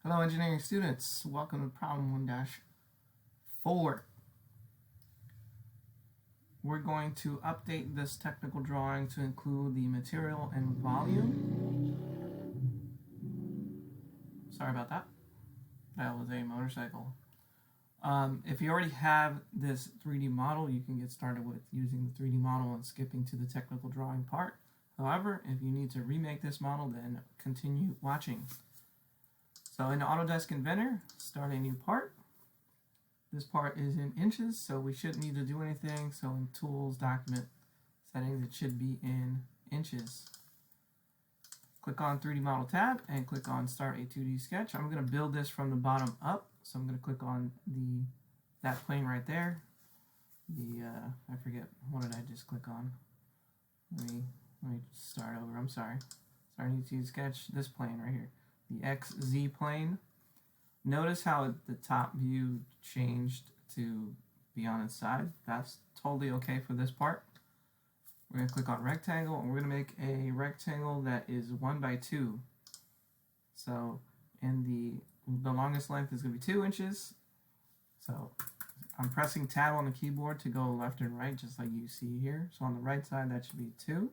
Hello engineering students, welcome to problem 1-4. We're going to update this technical drawing to include the material and volume. Sorry about that. That was a motorcycle. If you already have this 3D model, you can get started with using the 3D model and skipping to the technical drawing part. However, if you need to remake this model, then continue watching. So in Autodesk Inventor, start a new part. This part is in inches, so we shouldn't need to do anything. So in Tools, Document, Settings, it should be in inches. Click on 3D Model tab and click on Start a 2D Sketch. I'm going to build this from the bottom up, so I'm going to click on that plane right there. I forget, what did I just click on? Let me start over. I'm sorry. Start a new 2D Sketch. This plane right here. The XZ plane. Notice how the top view changed to be on its side. That's totally okay for this part. We're going to click on rectangle and we're going to make a rectangle that is 1 by 2. So in the longest length is going to be 2 inches. So I'm pressing tab on the keyboard to go left and right just like you see here. So on the right side that should be 2.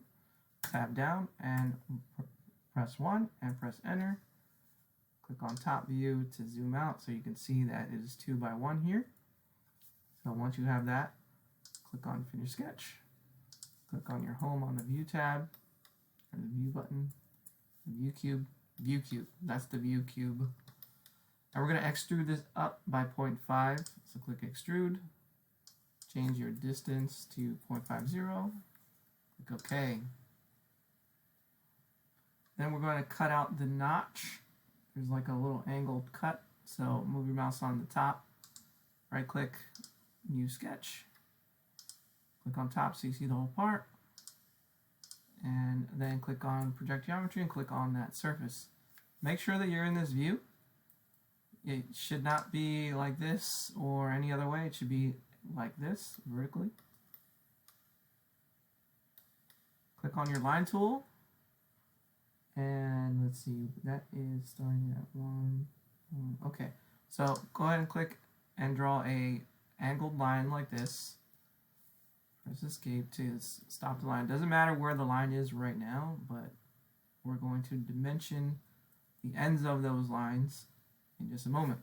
Tab down and press 1 and press enter. Click on top view to zoom out so you can see that it is 2 by 1 here. So once you have that, click on finish sketch. Click on your home on the view tab, or the view button, the view cube, that's the view cube. And we're going to extrude this up by 0.5, so click extrude, change your distance to 0.50, click OK. Then we're going to cut out the notch. There's like a little angled cut, so move your mouse on the top, right click, new sketch, click on top so you see the whole part, and then click on project geometry and click on that surface. Make sure that you're in this view. It should not be like this or any other way. It should be like this, vertically. Click on your line tool. And let's see, that is starting at 1. Okay, so go ahead and click and draw a angled line like this. Press escape to stop the line. Doesn't matter where the line is right now, but we're going to dimension the ends of those lines in just a moment.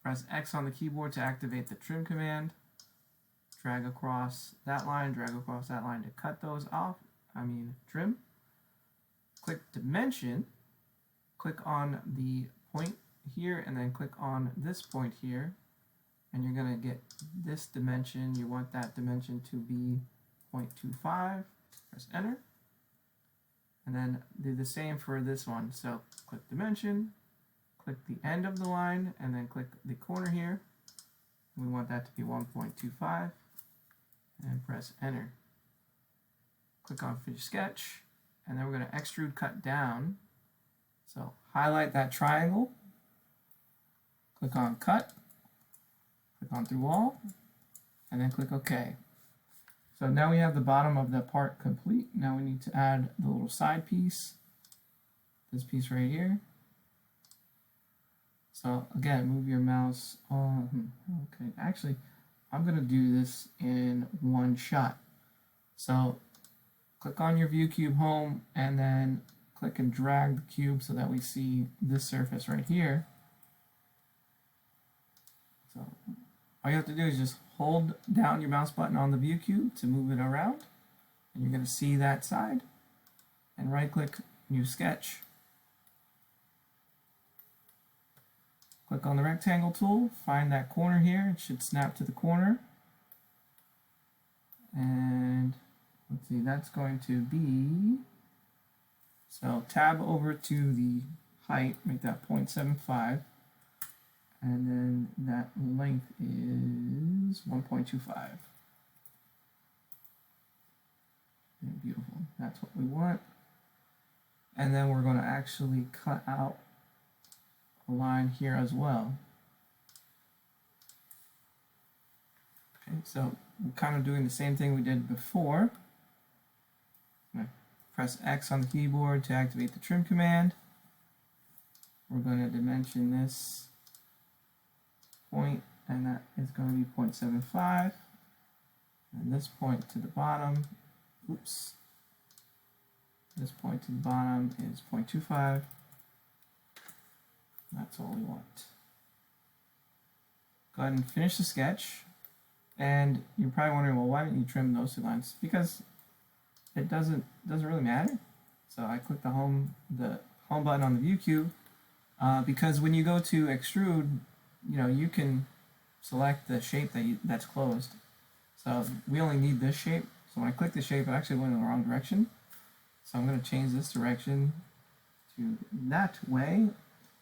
Press X on the keyboard to activate the trim command. Drag across that line, drag across that line to cut those off. Trim. Click dimension, click on the point here, and then click on this point here, and you're going to get this dimension. You want that dimension to be 0.25. Press enter, and then do the same for this one. So click dimension, click the end of the line, and then click the corner here. We want that to be 1.25, and press enter. Click on finish sketch. And then we're going to extrude cut down. So highlight that triangle, click on cut, click on through all, and then click OK. So now we have the bottom of the part complete. Now we need to add the little side piece, this piece right here. So again, move your mouse on. Okay, actually, I'm going to do this in one shot. So click on your view cube home and then click and drag the cube so that we see this surface right here. So all you have to do is just hold down your mouse button on the view cube to move it around, and you're going to see that side, and right click new sketch. Click on the rectangle tool, find that corner here. It should snap to the corner, and let's see, that's going to be, so tab over to the height, make that 0.75, and then that length is 1.25. Beautiful, that's what we want. And then we're going to actually cut out a line here as well. Okay, so we're kind of doing the same thing we did before. Press X on the keyboard to activate the trim command. we're going to dimension this point, and that is going to be 0.75. And this point to the bottom, oops, this point to the bottom is 0.25. That's all we want. Go ahead and finish the sketch. And you're probably wondering, well, why didn't you trim those two lines? Because it doesn't really matter. So I click the home button on the view cube, because when you go to extrude, you can select the shape that's closed. So we only need this shape. So when I click the shape, it actually went in the wrong direction. So I'm going to change this direction to that way.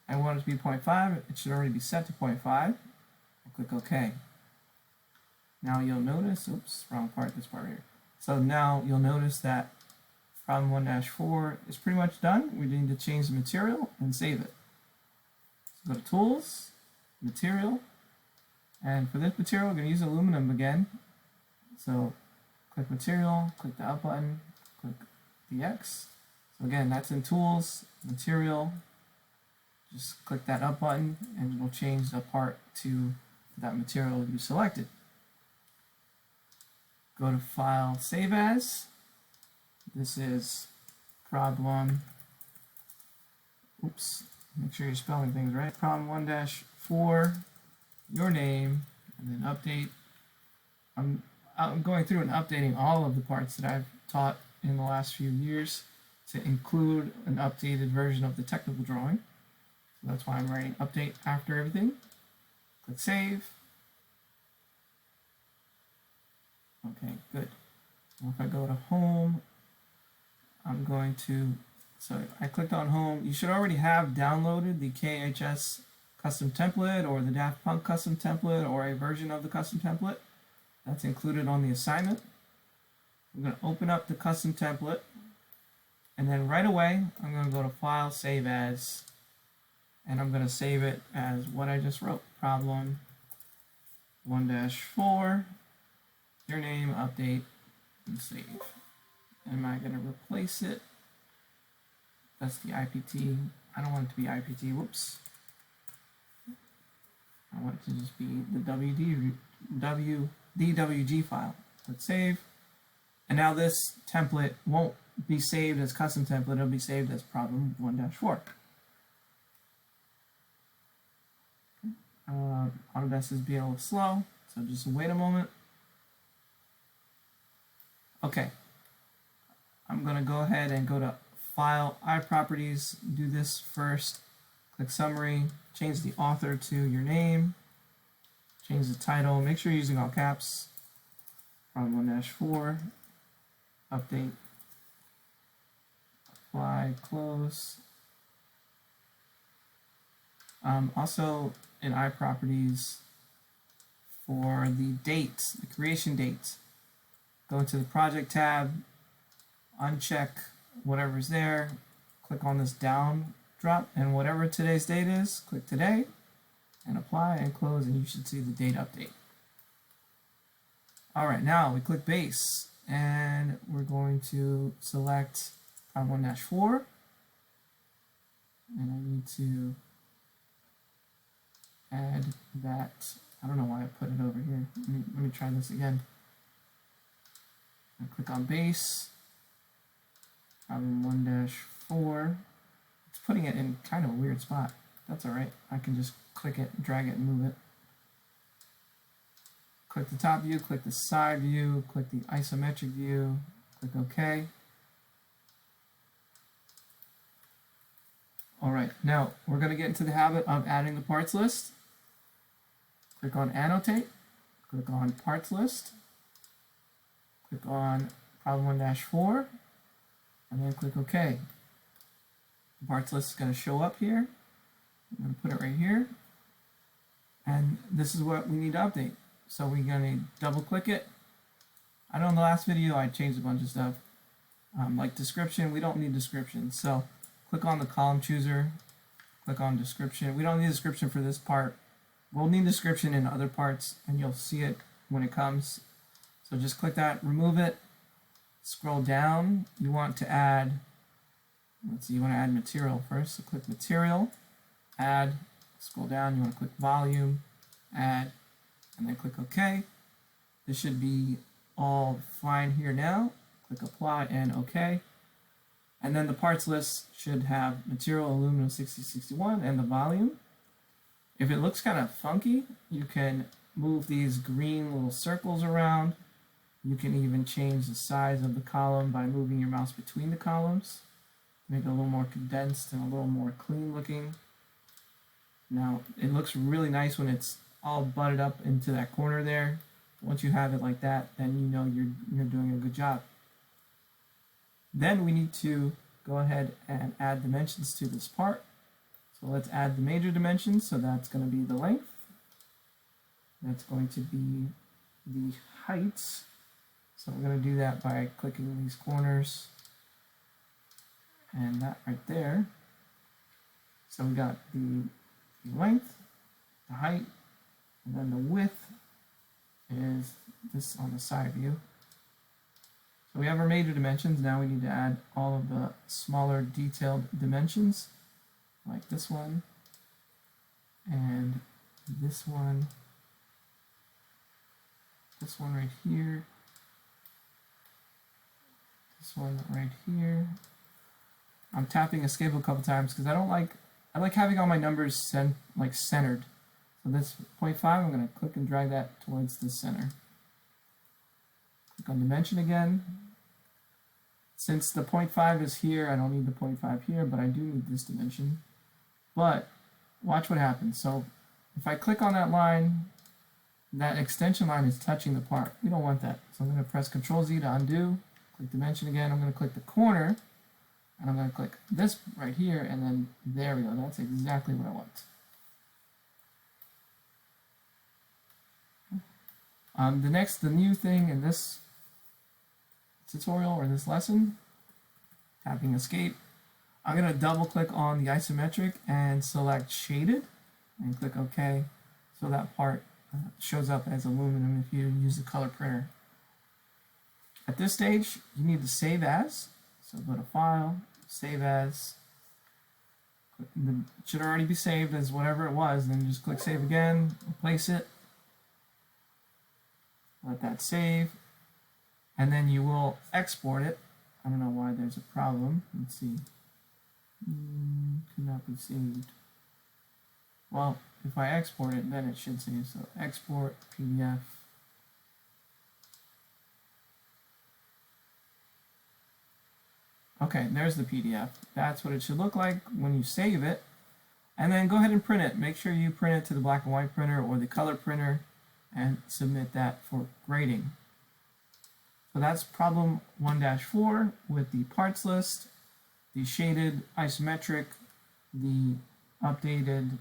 I want it to be 0.5. It should already be set to 0.5. I'll click OK. Now you'll notice, oops, wrong part, this part here. So now you'll notice that problem 1-4 is pretty much done. We need to change the material and save it. So go to Tools, Material, and for this material, we're going to use aluminum again. So click Material, click the up button, click the X. So again, that's in Tools, Material. Just click that up button, and we'll change the part to that material you selected. Go to File, Save As. This is problem, oops, make sure you're spelling things right. Problem 1-4, your name, and then update. I'm going through and updating all of the parts that I've taught in the last few years to include an updated version of the technical drawing. So that's why I'm writing update after everything. Click Save. Okay, good. Now if I go to Home, I'm going to, so I clicked on Home. You should already have downloaded the KHS custom template or the Daft Punk custom template or a version of the custom template. That's included on the assignment. I'm going to open up the custom template, and then right away I'm going to go to File, Save As, and I'm going to save it as what I just wrote. Problem 1-4, your name, update, and save. Am I going to replace it? That's the IPT. I don't want it to be IPT. Whoops. I want it to just be the DWG file. Click Save. And now this template won't be saved as custom template. It'll be saved as problem 1-4. Autodesk is being a little slow, so just wait a moment. Okay. I'm going to go ahead and go to File, iProperties, do this first, click Summary, change the author to your name, change the title, make sure you're using all caps, problem 1-4, update, apply, close. Also in iProperties, for the dates, the creation dates, go into the Project tab, uncheck whatever's there, click on this down drop, and whatever today's date is, click Today, and apply and close, and you should see the date update. Alright, now we click Base, and we're going to select problem 1-4, and I need to add that. I don't know why I put it over here. Let me try this again. I click on Base, problem 1-4. It's putting it in kind of a weird spot. That's alright. I can just click it, drag it, and move it. Click the top view, click the side view, click the isometric view, click OK. Alright, now we're going to get into the habit of adding the parts list. Click on Annotate, click on Parts List, click on problem 1-4, and then click OK. The parts list is going to show up here. I'm going to put it right here. And this is what we need to update. So we're going to double click it. I know in the last video I changed a bunch of stuff. Like description, we don't need description. So click on the column chooser, click on description. We don't need description for this part. We'll need description in other parts, and you'll see it when it comes. So just click that, remove it, scroll down. You want to add, let's see, you want to add material first. So click Material, add, scroll down, you want to click volume, add, and then click OK. This should be all fine here now. Click apply and OK. And then the parts list should have material aluminum 6061 and the volume. If it looks kind of funky, you can move these green little circles around. You can even change the size of the column by moving your mouse between the columns. Make it a little more condensed and a little more clean looking. Now, it looks really nice when it's all butted up into that corner there. Once you have it like that, then you know you're doing a good job. Then we need to go ahead and add dimensions to this part. So let's add the major dimensions. So that's going to be the length. That's going to be the height. So we're going to do that by clicking these corners and that right there. So we got the length, the height, and then the width is this on the side view. So we have our major dimensions. Now we need to add all of the smaller detailed dimensions, like this one, and this one right here, this one right here. I'm tapping escape a couple times because I like having all my numbers centered. So this 0.5, I'm going to click and drag that towards the center. Click on dimension again. Since the 0.5 is here, I don't need the 0.5 here, but I do need this dimension. But watch what happens. So if I click on that line, that extension line is touching the part. We don't want that. So I'm going to press Ctrl Z to undo. Click dimension again. I'm going to click the corner, and I'm going to click this right here, and then there we go. That's exactly what I want. The new thing in this tutorial or this lesson, tapping escape, I'm going to double click on the isometric and select shaded and click OK, so that part shows up as aluminum if you use the color printer. At this stage, you need to save as, so go to File, Save As. It should already be saved as whatever it was, then just click Save again, replace it, let that save, and then you will export it. I don't know why there's a problem. Let's see. Could not be saved. Well, if I export it, then it should save. So export PDF. Okay, there's the PDF. That's what it should look like when you save it. And then go ahead and print it. Make sure you print it to the black and white printer or the color printer and submit that for grading. So that's problem 1-4 with the parts list, the shaded isometric, the updated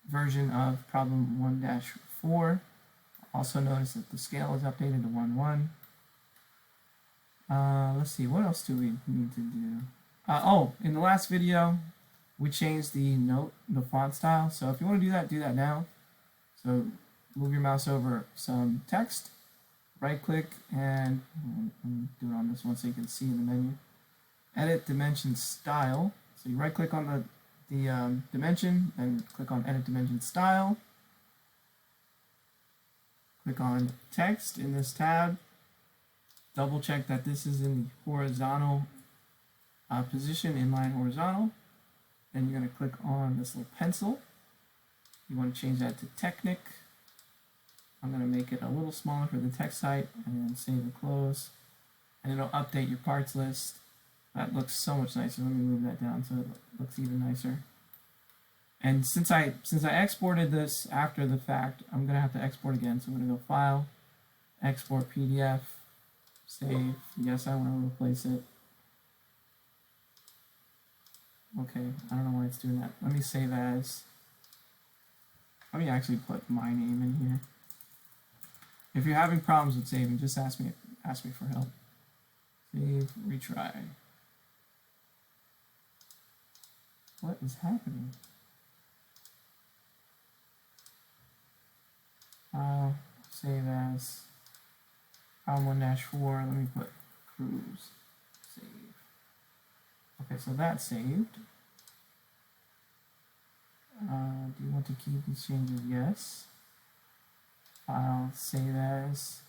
version of problem 1-4. Also notice that the scale is updated to 1:1. Let's see, what else do we need to do? In the last video, we changed the font style. So if you want to do that now. So move your mouse over some text, right click, and do it on this one so you can see in the menu. Edit dimension style. So you right click on the dimension and click on edit dimension style. Click on text in this tab. Double check that this is in the horizontal position, inline horizontal. Then you're going to click on this little pencil. You want to change that to Technic. I'm going to make it a little smaller for the text height and then save and close. And it'll update your parts list. That looks so much nicer. Let me move that down so it looks even nicer. And since I exported this after the fact, I'm going to have to export again. So I'm going to go File, Export PDF, Save. Yes, I want to replace it. Okay, I don't know why it's doing that. Let me save as. Let me actually put my name in here. If you're having problems with saving, just ask me for help. Save, retry. What is happening? File, save as. File 1-4. Let me put cruise. Save. Okay, so that's saved. Do you want to keep these changes? Yes. File, save as,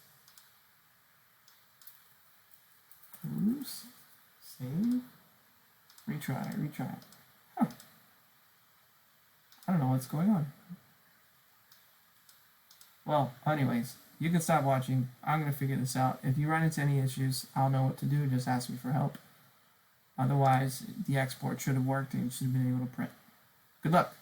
cruise, save, retry. Huh. I don't know what's going on. Well, anyways, you can stop watching. I'm going to figure this out. If you run into any issues, I'll know what to do. Just ask me for help. Otherwise, the export should have worked and you should have been able to print. Good luck.